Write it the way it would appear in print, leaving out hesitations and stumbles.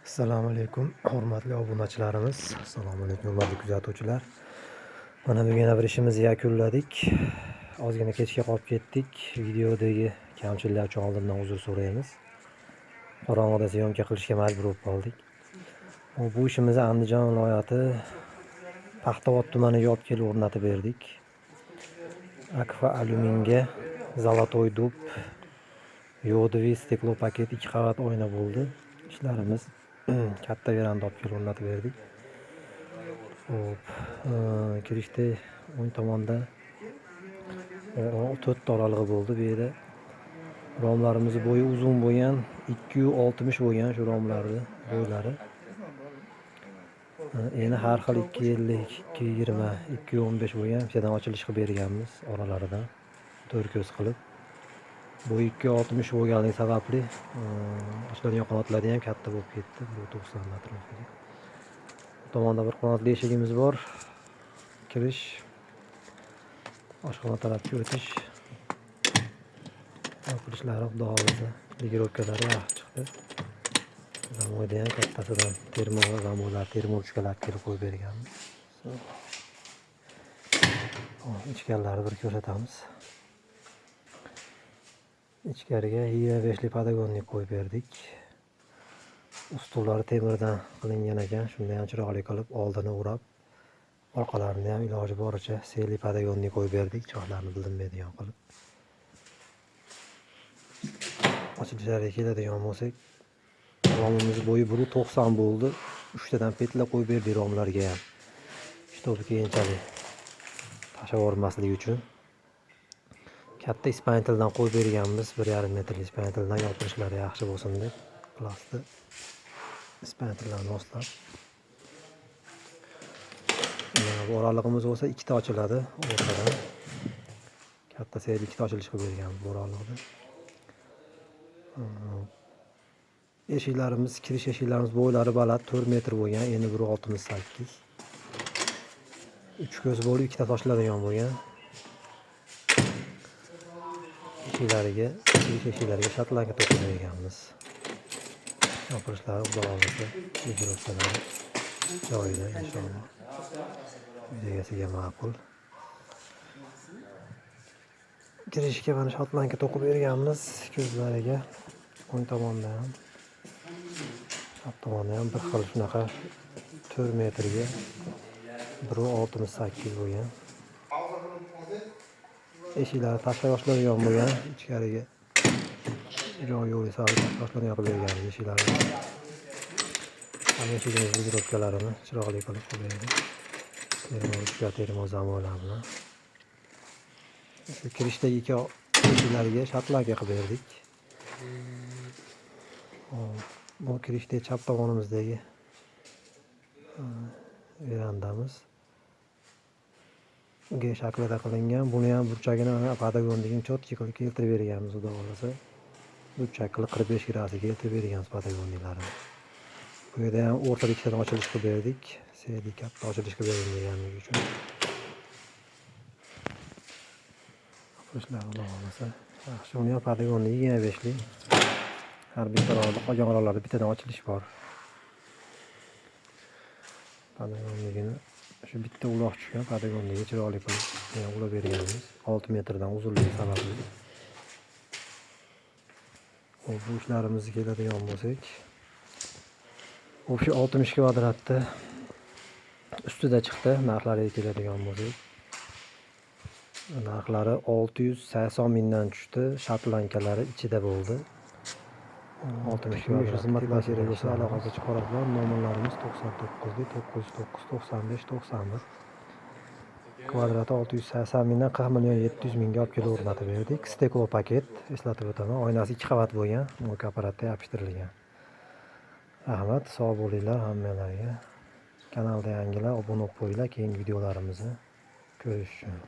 Assalomu alaykum, hurmatli obunachilarimiz. Assalomu alaykum, hurmatli kuzatuvchilar. Mana bugun yana bir ishimizni yakunladik. Ozgina kechga qolib ketdik. Videodagi kamchiliklar uchun oldindan uzr so'raymiz. Qorong'ida syomka qilishga majbur bo'lib qoldik. Bu ishimizni Andijon viloyati Paxtavod tumaniga olib kelib o'rnatib berdik. Akfa alyuminga zolotoy dub yodiviy steklo paket 2 qavat oyna bo'ldi. İşlerimiz katta veranda olib kelib o'rnatib berdik. Hop, kirishda o'ng tomonda 4 ta oralig'i bo'ldi. Bu yerda romlarimiz bo'yi uzun bo'lgan, 260 bo'lgan shu romlarni bo'ylari. Endi har xil 250, 220, 215 bo'lgan bittadan ochilish qilib berganmiz oralaridan. 4 ko'z qilib. Bu 260 bo'lganligi sababli ochiladigan qanotlari ham katta bo'lib ketdi. Bu 90 atrofiga. Bu tomonda bir qanotli eshigimiz bor. Kirish, oshxona tarafga o'tish. Yopilishlari xudo xolisa, ligirovkalari yaxshi chiqdi. Zamoyda ham kattasidan termovchkalar kelib qo'yib berganmiz. Ichkarilarni bir ko'rsatamiz. İchkariga 25 lik padagonnik qo'yib berdik. Ustullari temirdan qilingan ekan, shunday ham chiroyli qilib oldini o'rab, orqalarini ham iloji boricha selli padagonnik qo'yib berdik, cho'xlarni bilinmaydigan qilib. Ochilishlariga keladigan bo'lsak, romimiz bo'yi 1.90 bo'ldi. 3 tadan petla qo'yib berdik romlarga ham. Shtobi keyinchalik tashlab yubormasligi uchun. Katta ispantildan qo'yib berganmiz, 1,5 metrli ispantildan yopilishlari yaxshi bo'lsin deb plastik ispantillarni moslab. Bu oralig'imiz bo'lsa 2 ta ochiladi o'rtadan. Katta seriyali 2 ta ochilish qilib berganmiz bu oralig'da. Eshiklarimiz, kirish eshiklarimiz bo'ylari baland 4 metr bo'lgan, eni 1.68. 3 ko'z bo'lib 2 ta ochiladigan bo'lgan. Kirish eshiklariga shatlanka to'qib berganmiz. Yopilishlari xudo xolisa ligirovkalari joyida inshaalloh. Uy egasiga ma'qul. Kirishga mana shatlanka to'qib berganmiz ko'zlariga. O'ng tomonda ham, chap tomonda ham bir xil shunaqa 4 metrga 1.68 bo'lgan. Eshiklari tashlab yoshlangan bo'lgan, ichkariga joy yo'q esa yoshlangan qilib berganmiz eshiklarni. Ana eshigimiz ligirovkalarini chiroyli qilib qo'ydik. Termo zamolar bilan. Shu kirishdagi 2 eshiklarga shatlanka qilib berdik. Bu kirishdagi chap tomonimizdagi verandamiz G shaklida qilingan. Buni ham burchagini padagonligini chotki qilib keltirib berganmiz, xudo xolisa. Burchak qilib 45 gradusga keltirib berganmiz padagonliklarini. Bu yerda ham o'rtada 2 tadan ochilish qilib berdik. Serli katta ochilish qilib berganligi uchun. Qo'shlar xudo xolisa. Yaxshi, uni ham padagonligi 25 lik. Har bitta qolgan oralarda bittadan ochilish bor. Padagonligini shu bitta uloq tushgan padagonligiga chiroyli qilib ulab berganmiz. 6 metrdan uzunligi sababli. Bu ishlarimizga keladigan bo'lsak, o'sha 60 kvadratda ustida chiqdi. Narxlariga keladigan bo'lsak, narxlari 680 mingdan tushdi. Shatlankalari ichida bo'ldi. 60 kvadrat xizmatlashiga bo'lsa aloqaga chiqaradilar. Nomerlarimiz 99 909 95 91. Kvadrati 680 mingdan 40 million 700 mingga olib kelib o'rnatib berdik. Steklo paket, eslatib o'taman. Oynasi 2 qavat bo'lgan, mo'ka apparatda yopishtirilgan. Rahmat, sog' bo'linglar hammalariga. Kanalda yangilar obuna bo'lib qo'yinglar, keyingi videolarimizni ko'rish uchun.